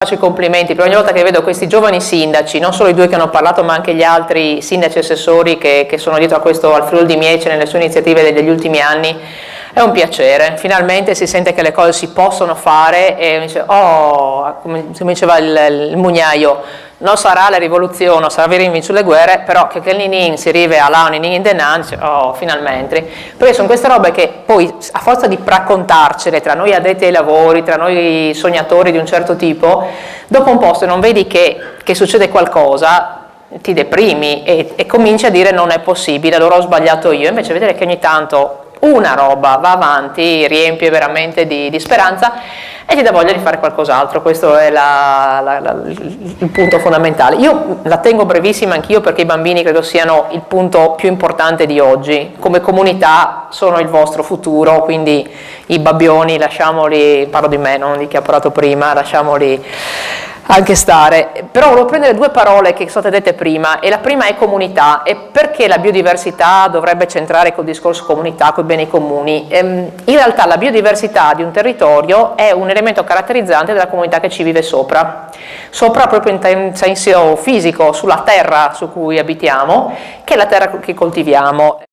Faccio i complimenti per ogni volta che vedo questi giovani sindaci, non solo i due che hanno parlato ma anche gli altri sindaci e assessori che sono dietro a questo, al Friuli di Miece nelle sue iniziative degli ultimi anni. È un piacere, finalmente si sente che le cose si possono fare e dice, oh, come diceva il Mugnaio, non sarà la rivoluzione, non sarà venire sulle guerre, però che il Ninin si arriva a là, un Ninin in denanzi, oh, finalmente. Perché sono queste robe che poi, a forza di raccontarcele tra noi addetti ai lavori, tra noi sognatori di un certo tipo, dopo un po' se non vedi che succede qualcosa, ti deprimi e cominci a dire non è possibile, allora ho sbagliato io. Invece vedere che ogni tanto una roba va avanti, riempie veramente di speranza e ti dà voglia di fare qualcos'altro. Questo è il punto fondamentale. Io la tengo brevissima anch'io perché i bambini credo siano il punto più importante di oggi. Come comunità sono il vostro futuro, quindi i babbioni lasciamoli, parlo di me, non di chi ha parlato prima, lasciamoli anche stare. Però volevo prendere due parole che sono state dette prima, e la prima è comunità. E perché la biodiversità dovrebbe centrare col discorso comunità, con i beni comuni? In realtà la biodiversità di un territorio è un elemento caratterizzante della comunità che ci vive sopra proprio in senso fisico, sulla terra su cui abitiamo, che è la terra che coltiviamo.